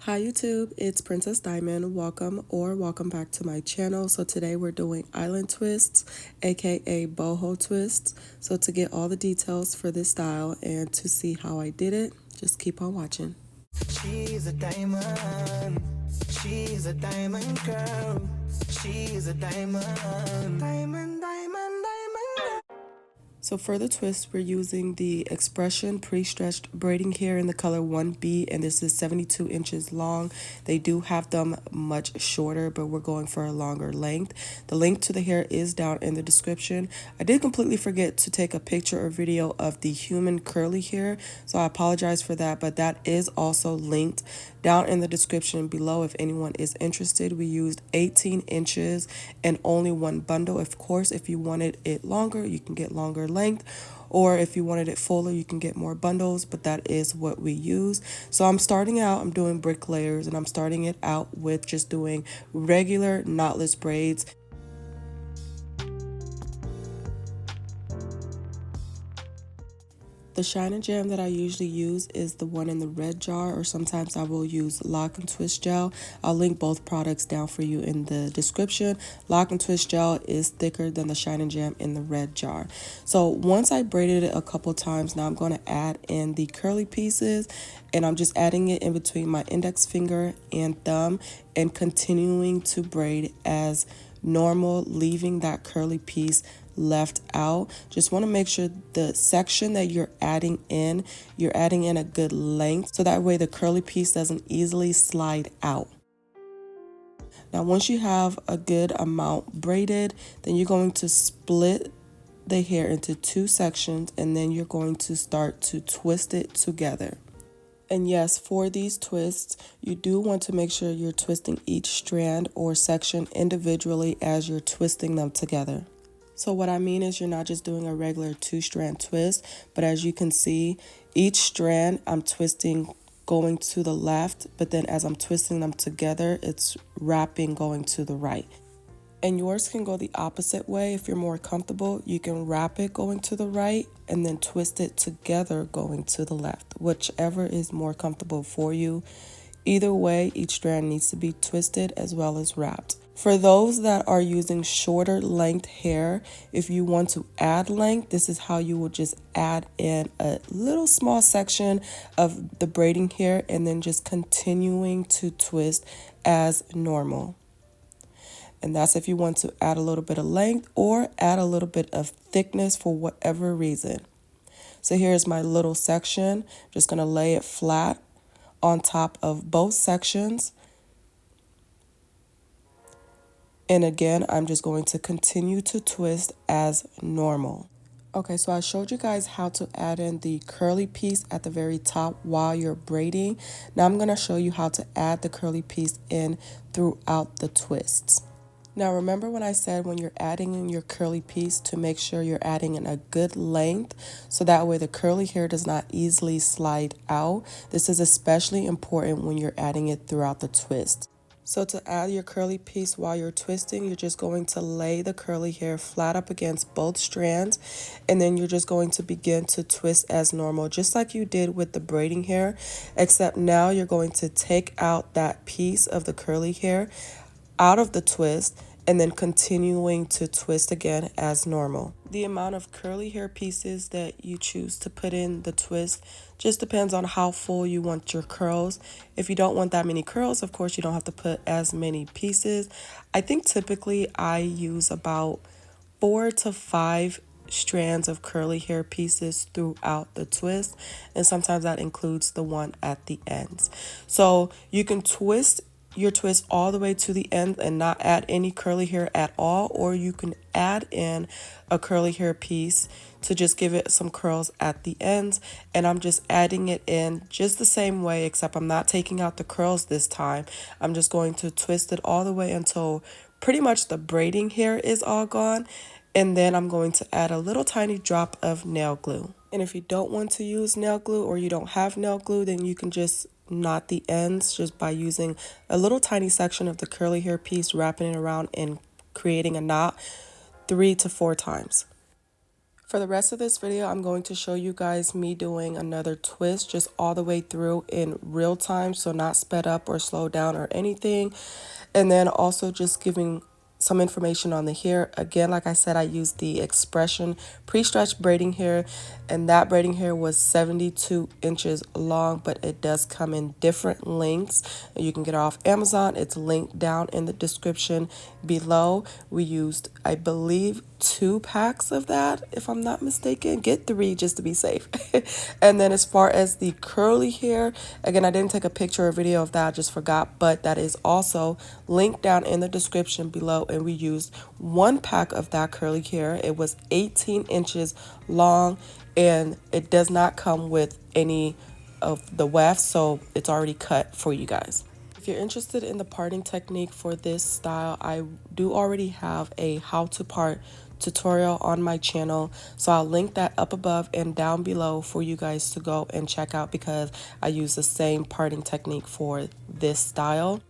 Hi YouTube, it's Princess Diamond. Welcome back to my channel. So today we're doing island twists, aka boho twists. So to get all the details for this style and to see how I did it, just keep on watching. She's a diamond. She's a diamond girl. She's a diamond. Diamond, diamond, diamond. So for the twist, we're using the Expression pre-stretched braiding hair in the color 1B, and this is 72 inches long. They do have them much shorter, but we're going for a longer length. The link to the hair is down in the description. I did completely forget to take a picture or video of the human curly hair, so I apologize for that, but that is also linked down in the description below if anyone is interested. We used 18 inches and only one bundle. Of course, if you wanted it longer, you can get longer length, or if you wanted it fuller, you can get more bundles, but that is what we use. So I'm doing brick layers, and I'm starting it out with just doing regular knotless braids. The shine and jam that I usually use is the one in the red jar, or sometimes I will use lock and twist gel. I'll link both products down for you in the description. Lock and twist gel is thicker than the shine and jam in the red jar. So once I braided it a couple times, now I'm going to add in the curly pieces, and I'm just adding it in between my index finger and thumb and continuing to braid as normal, leaving that curly piece left out. Just want to make sure the section that you're adding in a good length, so that way the curly piece doesn't easily slide out. Now once you have a good amount braided, then you're going to split the hair into two sections, and then you're going to start to twist it together. And yes, for these twists, you do want to make sure you're twisting each strand or section individually as you're twisting them together. So what I mean is, you're not just doing a regular 2-strand twist, but as you can see, each strand I'm twisting going to the left, but then as I'm twisting them together, it's wrapping going to the right. And yours can go the opposite way. If you're more comfortable, you can wrap it going to the right and then twist it together going to the left, whichever is more comfortable for you. Either way, each strand needs to be twisted as well as wrapped. For those that are using shorter length hair, if you want to add length, this is how you will just add in a little small section of the braiding hair and then just continuing to twist as normal. And that's if you want to add a little bit of length or add a little bit of thickness for whatever reason. So here's my little section. I'm just going to lay it flat on top of both sections. And again, I'm just going to continue to twist as normal. Okay, so I showed you guys how to add in the curly piece at the very top while you're braiding. Now I'm going to show you how to add the curly piece in throughout the twists. Now remember when I said when you're adding in your curly piece to make sure you're adding in a good length, so that way the curly hair does not easily slide out. This is especially important when you're adding it throughout the twist. So to add your curly piece while you're twisting, you're just going to lay the curly hair flat up against both strands, and then you're just going to begin to twist as normal, just like you did with the braiding hair, except now you're going to take out that piece of the curly hair out of the twist and then continuing to twist again as normal. The amount of curly hair pieces that you choose to put in the twist just depends on how full you want your curls. If you don't want that many curls, of course, you don't have to put as many pieces. I think typically I use about 4 to 5 strands of curly hair pieces throughout the twist, and sometimes that includes the one at the ends. So you can twist your twist all the way to the end and not add any curly hair at all, or you can add in a curly hair piece to just give it some curls at the ends. And I'm just adding it in just the same way, except I'm not taking out the curls this time. I'm just going to twist it all the way until pretty much the braiding hair is all gone, and then I'm going to add a little tiny drop of nail glue. And if you don't want to use nail glue, or you don't have nail glue, then you can just knot the ends just by using a little tiny section of the curly hair piece, wrapping it around and creating a knot 3 to 4 times. For the rest of this video, I'm going to show you guys me doing another twist just all the way through in real time, so not sped up or slowed down or anything. And then also just giving some information on the hair. Again, like I said, I used the Expression pre-stretch braiding hair, and that braiding hair was 72 inches long, but it does come in different lengths. You can get it off Amazon. It's linked down in the description below. We used, I believe, 2 packs of that, if I'm not mistaken. Get 3 just to be safe. And then as far as the curly hair, again, I didn't take a picture or video of that, I just forgot, but that is also linked down in the description below. And we used 1 pack of that curly hair. It was 18 inches long, and it does not come with any of the wefts, so it's already cut for you guys. If you're interested in the parting technique for this style, I do already have a how to part tutorial on my channel, so I'll link that up above and down below for you guys to go and check out, because I use the same parting technique for this style.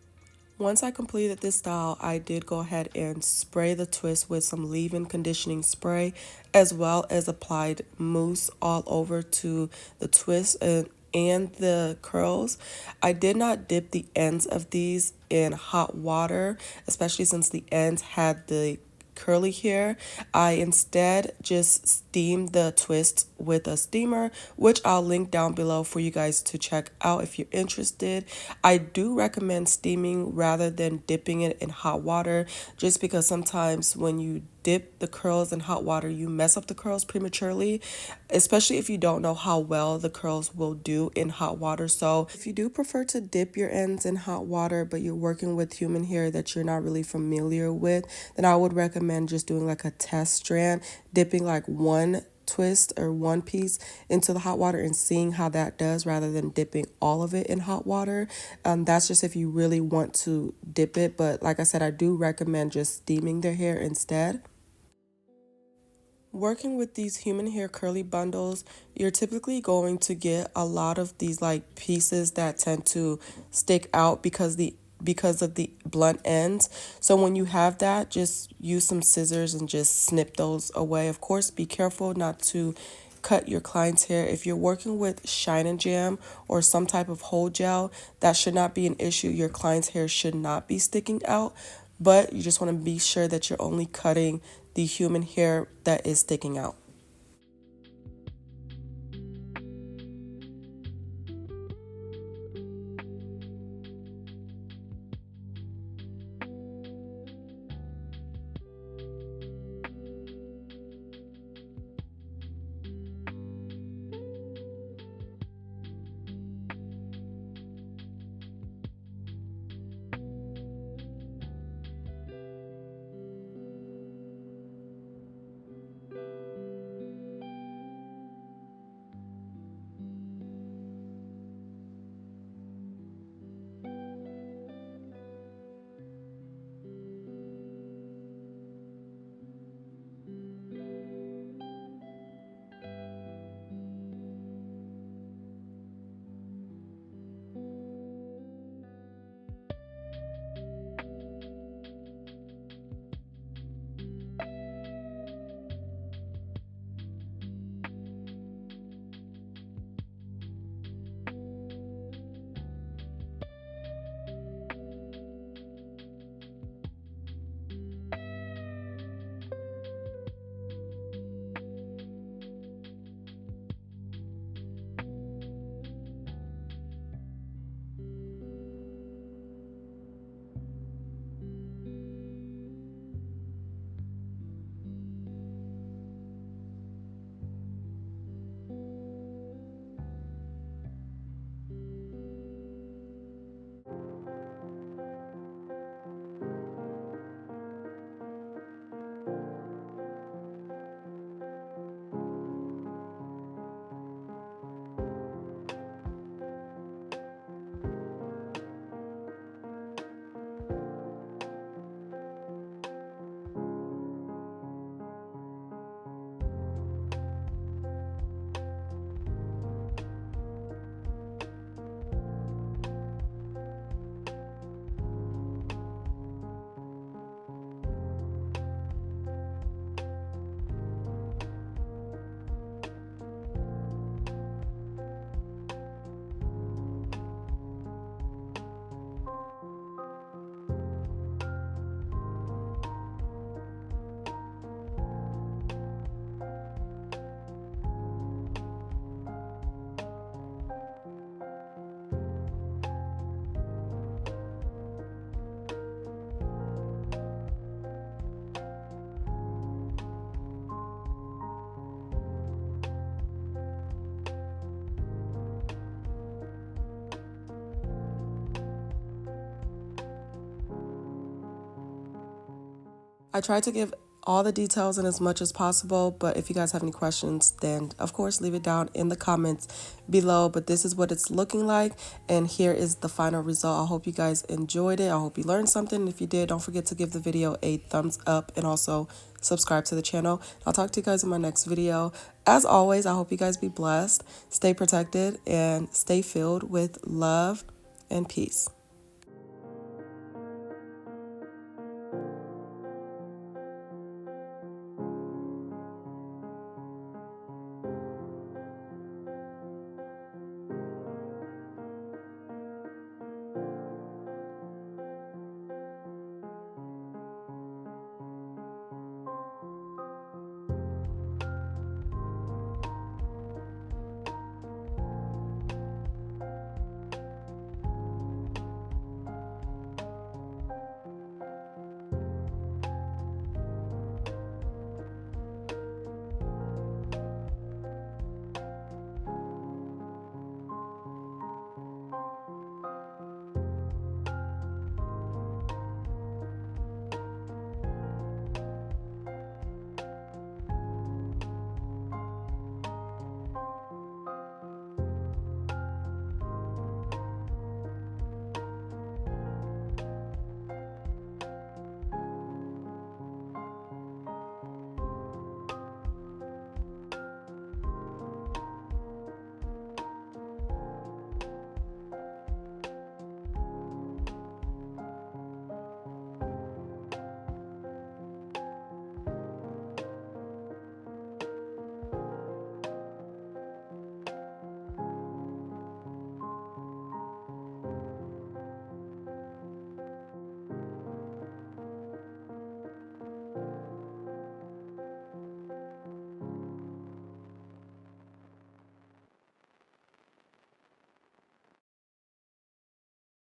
Once I completed this style, I did go ahead and spray the twist with some leave-in conditioning spray, as well as applied mousse all over to the twist and the curls. I did not dip the ends of these in hot water, especially since the ends had the curly hair. I instead just steamed the twist with a steamer, which I'll link down below for you guys to check out if you're interested. I do recommend steaming rather than dipping it in hot water, just because sometimes when you dip the curls in hot water, you mess up the curls prematurely, especially if you don't know how well the curls will do in hot water. So if you do prefer to dip your ends in hot water, but you're working with human hair that you're not really familiar with, then I would recommend just doing like a test strand, dipping like one twist or one piece into the hot water and seeing how that does, rather than dipping all of it in hot water. That's just if you really want to dip it, but like I said, I do recommend just steaming their hair instead. Working with these human hair curly bundles, you're typically going to get a lot of these like pieces that tend to stick out because of the blunt ends. So when you have that, just use some scissors and just snip those away. Of course, be careful not to cut your client's hair. If you're working with Shine and Jam or some type of hold gel, that should not be an issue. Your client's hair should not be sticking out, but you just want to be sure that you're only cutting the human hair that is sticking out. I tried to give all the details and as much as possible, but if you guys have any questions, then of course leave it down in the comments below. But this is what it's looking like, and here is the final result. I hope you guys enjoyed it. I hope you learned something. If you did, don't forget to give the video a thumbs up and also subscribe to the channel. I'll talk to you guys in my next video. As always, I hope you guys be blessed, stay protected, and stay filled with love and peace.